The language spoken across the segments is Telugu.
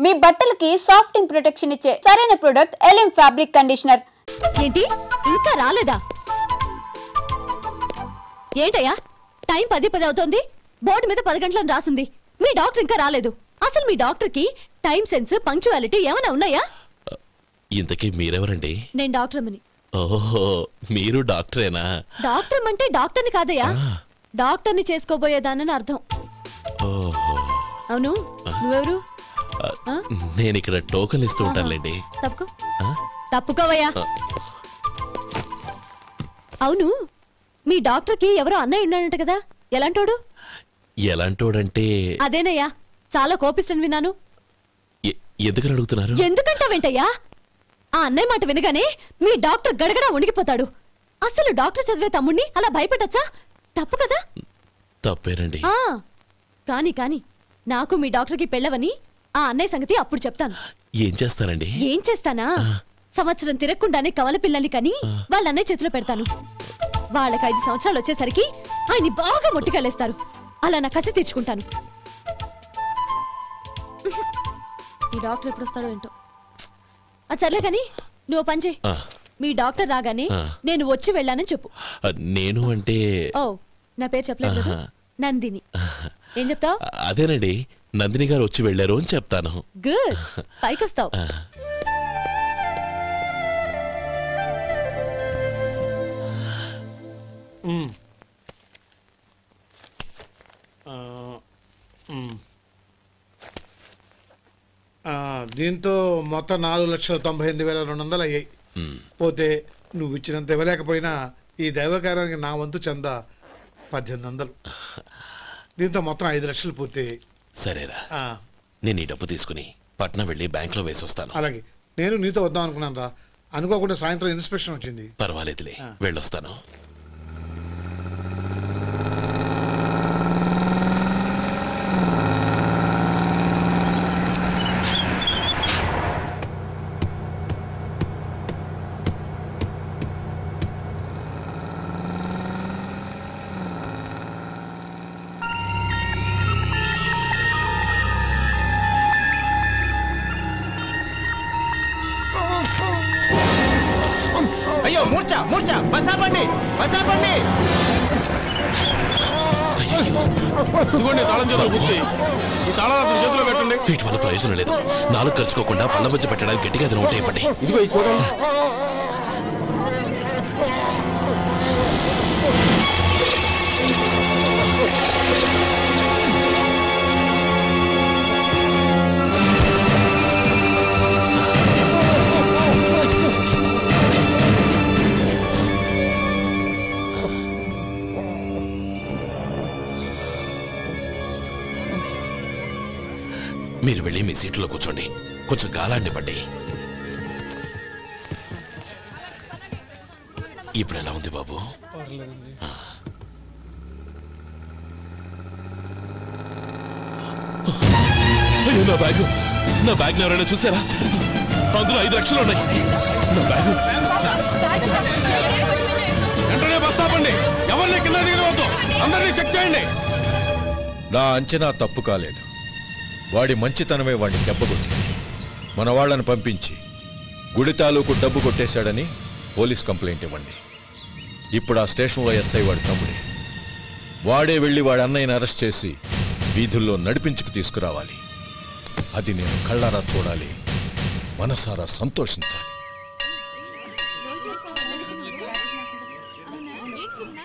మీ బట్టలకి సాఫ్టింగ్ ప్రొటెక్షన్ ఇచ్చే సరైన ప్రొడక్ట్ ఎలిమ్ ఫ్యాబ్రిక్ కండిషనర్. ఏంటి ఇంకా రాలేదా? ఏంటయ్యా టైం 10 అవుతోంది, బోర్డు మీద 10 గంటలను రాసింది, మీ డాక్టర్ ఇంకా రాలేదు. అసలు మీ డాక్టర్ కి టైం సెన్స్ పంక్చువాలిటీ ఏమైనా ఉన్నాయా? ఇంతకీ మీరెవరండి? నేను డాక్టర్ అమ్మని. ఓహో, మీరు డాక్టరేనా? డాక్టర్ అంటే డాక్టర్ని కాదయ్యా, డాక్టర్ని చేసుకోబోయేదానని అర్థం. అవును, నువ్వెవరు? నేను ఇక్కడ టోకన్ ఇస్తూ ఉంటానులేండి. తప్పుకోవయ్యా. అవును, మీ డాక్టర్ కి ఎవరో అన్నయ్య ఉన్నాడంట కదా, ఎలాంటోడు? ఎలాంటోడంటే అదేనయ్యా, చాలా కోపిస్తని విన్నాను. ఎందుకని అడుగుతున్నారు? ఎందుకంటావేంటయ్యా? ఆ అన్నయ్య మాట వినగానే మీ డాక్టర్ గడగడా ఉణిగిపోతాడు. అసలు డాక్టర్ చదివే తమ్ముణ్ణి అలా భయపెట్టచ్చా? తప్పు కదా? తప్పేనండి. కాని కాని నాకు మీ డాక్టర్ కి పెళ్ళవని ఆ అన్నయ్య సంగతి అప్పుడు చెప్తాను. ఏం చేస్తానండి? ఏం చేస్తానా, సంవత్సరం తిరగకుండానే కవల పిల్లల్ని కని వాళ్ళ అన్నయ్య చేతిలో పెడతాను. వాళ్ళకి 5 సంవత్సరాలు వచ్చేసరికి ఆయన్ని బాగా మొట్టికెళ్ళేస్తారు. అలా నా కసి తీర్చుకుంటాను. ఈ డాక్టర్ ఎప్పుడు వస్తాడో ఏంటో. అది సర్లే కాని నువ్వు పని చేయి, మీ డాక్టర్ రాగానే నేను వచ్చి వెళ్ళానని చెప్పు. నేను అంటే ఓ, నా పేరు చెప్పలేదు కదా, నందిని. ఏం చెప్తావు? అదేనండి, నందిని గారు వచ్చి వెళ్ళారు అని చెప్తాను. గుడ్, పైకొస్తావు. దీంతో మొత్తం 4,98,200 అయ్యాయి. పోతే నువ్వు ఇచ్చినంత ఇవ్వలేకపోయినా ఈ దైవకార్యానికి నా వంతు చందా 1800. దీంతో మొత్తం 5 లక్షలు పూర్తయ్యాయి. సరేరా, నేను ఈ డబ్బు తీసుకుని పట్నం వెళ్ళి బ్యాంక్ లో వేసొస్తాను. అలాగే, నేను నీతో వద్దాం అనుకున్నాను రా, అనుకోకుండా సాయంత్రం ఇన్స్పెక్షన్ వచ్చింది. పర్వాలేదులే, వెళ్ళొస్తాను. అయ్యో మూర్ఛ మూర్ఛ, బసాపండి బసాపండి. ఇదిగోండి తాళం చేతులు గుర్తి, ఈ తాళాలు చేతిలో పెట్టండి. వీటి వల్ల ప్రయోజనం లేదు. 4 ఖర్చుకోకుండా పళ్ళ మధ్య పెట్టడానికి గట్టిగా అది ఒకటి ఇవ్వండి. ఇదిగో ఇది చూడండి. మీరు వెళ్ళి మీ సీట్లో కూర్చోండి, కొంచెం గాలాన్ని పడ్డి. ఇప్పుడు ఎలా ఉంది బాబు? నా బ్యాగ్, నా బ్యాగ్ ఎవరైనా చూసారా? అందులో 5 లక్షలు ఉన్నాయి. నా బ్యాగ్ వెంటనే బస్తాపండి, ఎవరిని కింద దిగవద్దు, అందరినీ చెక్ చేయండి. నా అంచనా తప్పు కాలేదు. వాడి మంచితనమే వాడిని దెబ్బకొట్టింది. మన వాళ్ళని పంపించి గుడి తాలూకు డబ్బు కొట్టేశాడని పోలీస్ కంప్లైంట్ ఇవ్వండి. ఇప్పుడు ఆ స్టేషన్లో ఎస్ఐ వాడి తమ్ముడే. వాడే వెళ్ళి వాడి అన్నయ్యని అరెస్ట్ చేసి వీధుల్లో నడిపించుకు తీసుకురావాలి. అది నేను కళ్ళారా చూడాలి, మనసారా సంతోషించాలి.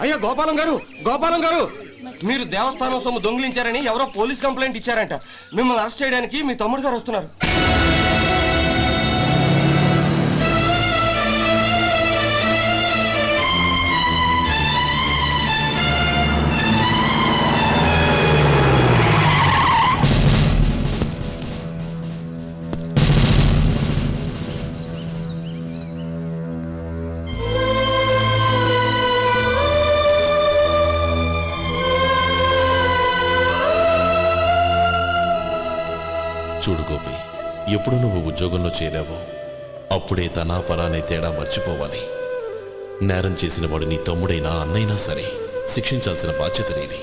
అయ్యో గోపాలం గారు, గోపాలం గారు, మీరు దేవస్థానం సొమ్ము దొంగిలించారని ఎవరో పోలీస్ కంప్లైంట్ ఇచ్చారంట. మిమ్మల్ని అరెస్ట్ చేయడానికి మీ తమ్ముడు గారు వస్తున్నారు. చూడు గోపి, ఎప్పుడు నువ్వు ఉద్యోగంలో చేరావో అప్పుడే తన పరానే తేడా మర్చిపోవాలి. నేరం చేసిన వాడు నీ తమ్ముడైనా అన్నైనా సరే శిక్షించాల్సిన బాధ్యత నీది.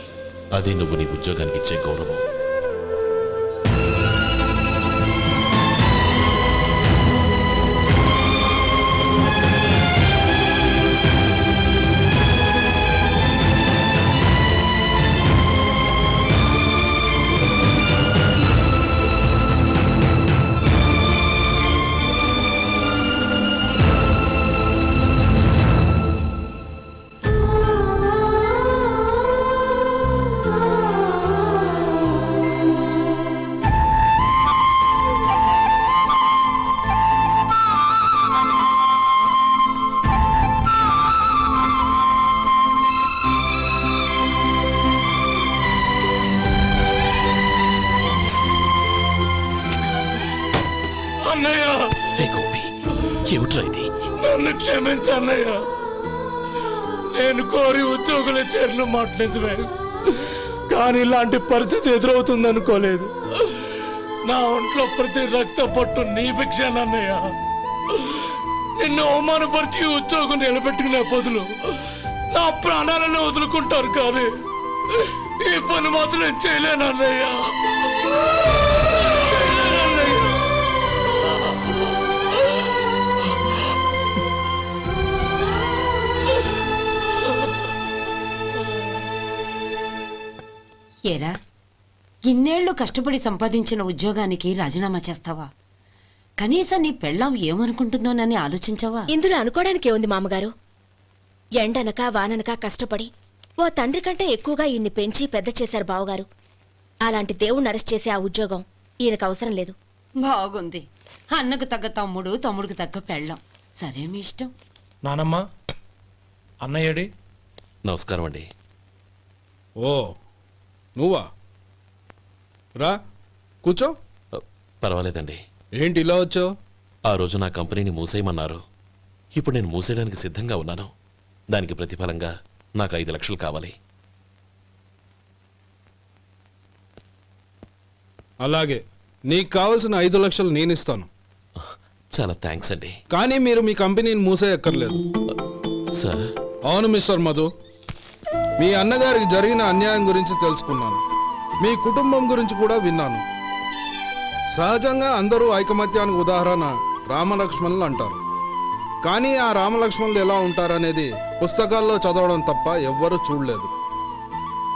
అదే నువ్వు నీ ఉద్యోగానికి ఇచ్చే గౌరవం. అన్నయ్య రే గోపి, ఏమిట్రా ఇది? నన్ను క్షమించు అన్నయ్య. నేను కోరి ఉద్యోగుల చేరిన మాట నిజమే, కానీ ఇలాంటి పరిస్థితి ఎదురవుతుంది అనుకోలేదు. నా ఒంట్లో ప్రతి రక్త పట్టు నీ భిక్షానన్నయ్య. నిన్ను అవమానపరిచి ఉద్యోగం నిలబెట్టుకునే బదులు నా ప్రాణాలను వదులుకుంటారు, కానీ ఈ పని మాత్రం నేను చేయలేనన్నయ్య. ఏరా, ఇన్నేళ్లు కష్టపడి సంపాదించిన ఉద్యోగానికి రాజీనామా చేస్తావా? కనీసం నీ పెళ్ళాం ఏమనుకుంటుందోనని ఆలోచించావా? ఇందులో అనుకోవడానికి ఉంది మామగారు. ఎండనక వాననక కష్టపడి ఓ తండ్రి కంటే ఎక్కువగా ఈయన్ని పెంచి పెద్ద చేశారు బావగారు. అలాంటి దేవుణ్ణి అరెస్ట్ చేసే ఆ ఉద్యోగం ఈయనకు అవసరం లేదు. బాగుంది. అన్నకు తగ్గ తమ్ముడు, తమ్ముడికి తగ్గ పెళ్ళాం. సరే, మీ ఇష్టం. నానమ్మ, అన్నయ్యడి. నమస్కారం అండి. ఓ, నువ్వా? రా, కూర్చో. పర్వాలేదండి. ఏంటి ఇలా వచ్చావు? ఆ రోజు నా కంపెనీని మూసేయమన్నారు. ఇప్పుడు నేను మూసేయడానికి సిద్ధంగా ఉన్నాను. దానికి ప్రతిఫలంగా నాకు 5 లక్షలు కావాలి. అలాగే, నీకు కావలసిన 5 లక్షలు నేను ఇస్తాను. చాలా థ్యాంక్స్ అండి. కానీ మీరు మీ కంపెనీని మూసేయక్కర్లేదు. సార్? అవును మిస్టర్ మధు, మీ అన్నగారికి జరిగిన అన్యాయం గురించి తెలుసుకున్నాను. మీ కుటుంబం గురించి కూడా విన్నాను. సహజంగా అందరూ ఐకమత్యానికి ఉదాహరణ రామలక్ష్మణులు అంటారు. కానీ ఆ రామలక్ష్మణులు ఎలా ఉంటారనేది పుస్తకాల్లో చదవడం తప్ప ఎవ్వరూ చూడలేదు.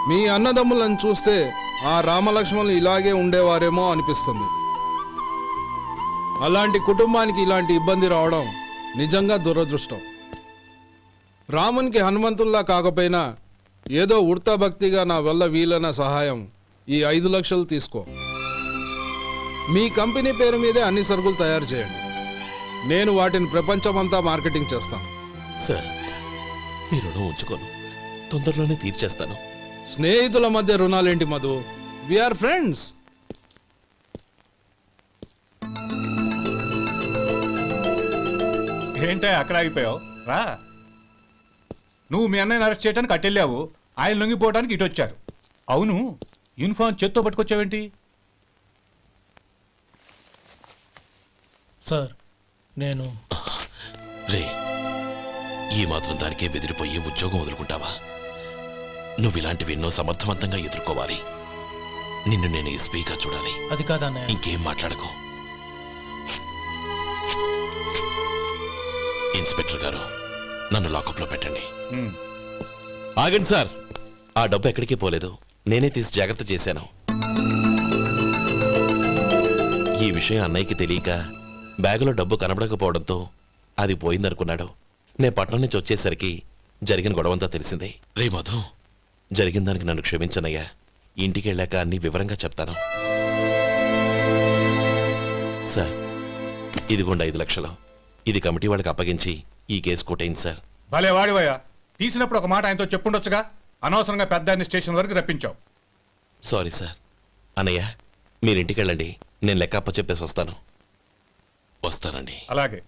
మీ అన్నదమ్ములను చూస్తే ఆ రామలక్ష్మణులు ఇలాగే ఉండేవారేమో అనిపిస్తుంది. అలాంటి కుటుంబానికి ఇలాంటి ఇబ్బంది రావడం నిజంగా దురదృష్టం. రామునికి హనుమంతుల్లా కాకపోయినా ఏదో ఉడతా భక్తిగా నా వల్ల వీలైన సహాయం ఈ 5 లక్షలు తీసుకో. మీ కంపెనీ పేరు మీదే అన్ని సరుకులు తయారు చేయండి. నేను వాటిని ప్రపంచమంతా మార్కెటింగ్ చేస్తాను. సార్, మీ రుణం ఉంచుకోను, తొందరలోనే తీర్చేస్తాను. స్నేహితుల మధ్య రుణాలేంటి మధు? We are friends. ఏంటే అక్కడ ఆగిపోయావు? రా. నువ్వు మీ అన్నయ్యని అరెస్ట్ చేయడానికి అట్టెళ్ళావు, ఆయన లొంగిపోవడానికి ఇటు వచ్చారు. అవును, యూనిఫామ్ చేత్తో పట్టుకొచ్చావేంటి? సార్, నేను రే, ఈ మాత్రం దానికే బెదిరిపోయి ఉద్యోగం వదులుకుంటావా? నువ్వు ఇలాంటివి ఎన్నో సమర్థవంతంగా ఎదుర్కోవాలి. నిన్ను నేను ఎస్పీగా చూడాలి. అది కాదన్నయ్య. ఇంకేం మాట్లాడకు. ఇన్స్పెక్టర్ గారు, నన్ను లాకప్లో పెట్టండి. ఆగండి సార్, ఆ డబ్బు ఎక్కడికి పోలేదు. నేనే తీసి జాగ్రత్త చేశాను. ఈ విషయం అన్నయ్యకి తెలియక బ్యాగులో డబ్బు కనబడకపోవడంతో అది పోయిందనుకున్నాడు. నేను పట్నం నుంచి వచ్చేసరికి జరిగిన గొడవంతా తెలిసిందే. రే మధు, జరిగిన దానికి నన్ను క్షమించనయ్యా. ఇంటికి వెళ్ళాక అన్ని వివరంగా చెప్తాను. సార్, ఇదిగోండి 5 లక్షలు. ఇది కమిటీ వాళ్ళకి అప్పగించి ఈ కేసు కొట్టేయండి సార్. భలే వాడివయ్యా, తీసినప్పుడు ఒక మాట ఆయనతో చెప్పుండొచ్చుగా. అనవసరంగా పెద్ద స్టేషన్ వరకు రప్పించావు. Sorry sir. అన్నయ్య, మీరు ఇంటికి వెళ్ళండి, నేను లెక్క అప్ప చెప్పేసి వస్తాను. వస్తానండి. అలాగే.